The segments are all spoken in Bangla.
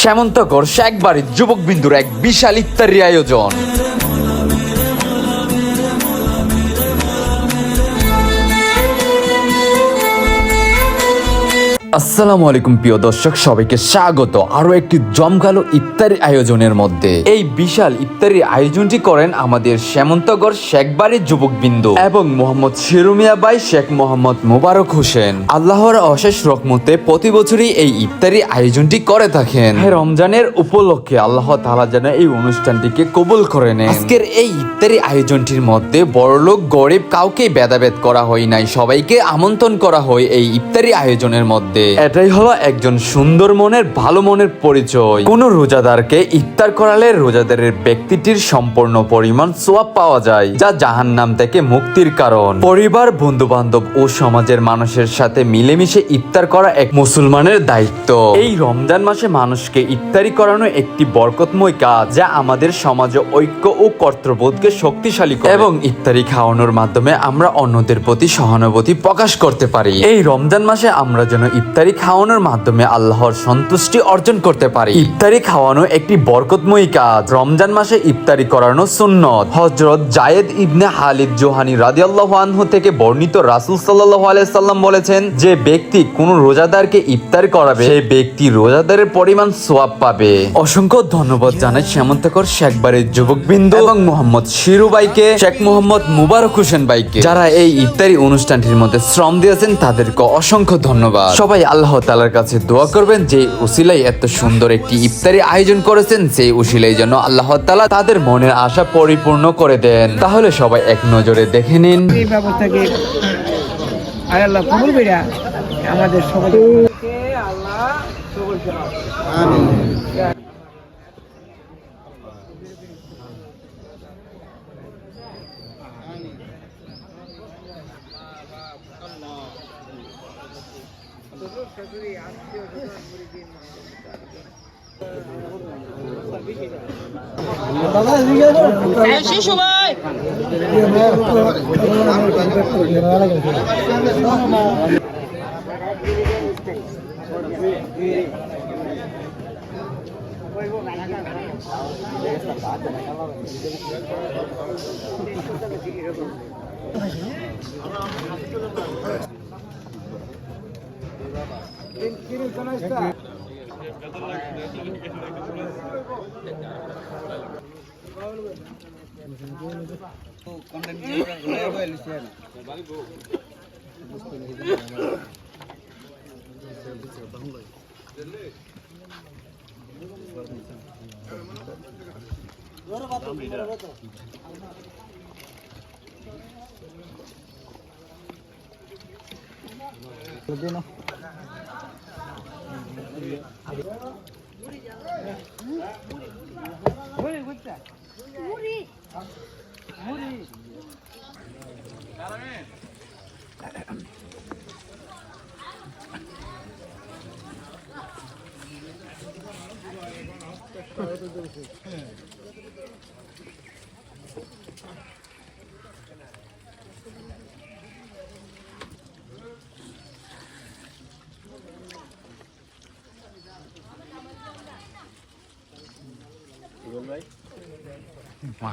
শ্যামন্তকর শেখবাড়ির যুবকবিন্দুর এক বিশাল ইফতারি আয়োজন। আসসালামু আলাইকুম প্রিয় দর্শক, সবাইকে স্বাগত আরো একটি জমকালো ইফতারি আয়োজনের মধ্যে। এই বিশাল ইফতারি আয়োজনটি করেন আমাদের শ্যামন্তগর শেখবাড়ির যুবকবৃন্দ এবং মোহাম্মদ শিরুমিয়া ভাই শেখ মোহাম্মদ মোবারক হোসেন। আল্লাহর অশেষ রহমতে প্রতি বছরই এই ইফতারি আয়োজনটি করে থাকেন। রমজানের উপলক্ষে আল্লাহ তাআলা যেন এই অনুষ্ঠানটিকে কবুল করে নেন। আজকের এই ইফতারি আয়োজনটির মধ্যে বড়লোক গরিব কাউকে ভেদাভেদ করা হয় নাই, সবাইকে আমন্ত্রণ করা হয় এই ইফতারি আয়োজনের মধ্যে। এটাই হলো একজন সুন্দর মনের ভালো মনের পরিচয়। কোন রোজাদারকে ইফতার করালে রোজাদারের ব্যক্তিটির সম্পূর্ণ পরিমাণ সওয়াব পাওয়া যায়, যা জাহান্নাম থেকে মুক্তির কারণ। পরিবার, বন্ধু বান্ধব ও সমাজের মানুষের সাথে মিলেমিশে ইফতার করা এক মুসলমানের দায়িত্ব। এই রমজান মাসে মানুষকে ইফতারি করানো একটি বরকতময় কাজ, যা আমাদের সমাজে ঐক্য ও কর্তব্যবোধকে শক্তিশালী করে এবং ইফতারি খাওয়ানোর মাধ্যমে আমরা অন্যদের প্রতি সহানুভূতি প্রকাশ করতে পারি। এই রমজান মাসে আমরা যেন ইফতারি খাওয়ানোর মাধ্যমে আল্লাহর সন্তুষ্টি অর্জন করতে পারি। ইফতারি খাওয়ানো একটি বরকতময় কাজ। রমজান মাসে ইফতারি করানো সুন্নত। হযরত যায়েদ ইবনে খালিদ জোহানী রাদিয়াল্লাহু আনহু থেকে বর্ণিত, রাসূল সাল্লাল্লাহু আলাইহি সাল্লাম বলেছেন, যে ব্যক্তি কোন রোজাদারকে ইফতার করাবে সেই ব্যক্তি রোজাদারের পরিমাণ সওয়াব পাবে। অসংখ্য ধন্যবাদ জানাই শ্যামন্তকর শেখবাড়ির যুবকবৃন্দ এবং মোহাম্মদ শিরু ভাইকে, শেখ মোহাম্মদ মোবারক হোসেন ভাইকে, যারা এই ইফতারি অনুষ্ঠানটির মধ্যে শ্রম দিয়েছেন তাদেরকে অসংখ্য ধন্যবাদ। সবাই আল্লাহ তাআলার কাছে দোয়া করবেন যে উসিলাই এত সুন্দর একটি ইফতারি আয়োজন করেছেন, সেই উসিলাই যেন আল্লাহ তাআলা তাদের মনের আশা পরিপূর্ণ করে দেন। তাহলে সবাই এক নজরে দেখে নিন এই ব্যবস্থাকে আল্লাহ কবুল কইরা আমাদের সবাইকে আল্লাহ কবুল করুন। আমিন।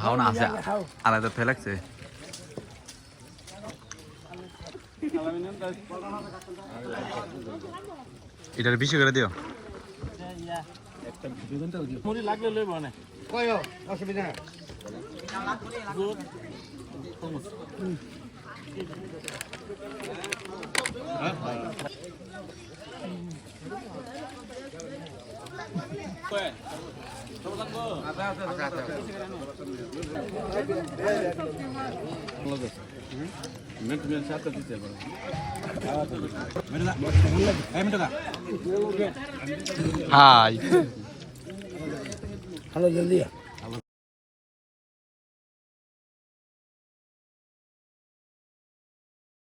খাও না আছে আলাদা ফেলে লাগছে। এটার বেশি করে দিও। মুড়ি লাগলে লইব না কয়ও অসুবিধা না। হাই হ্যালো জলদি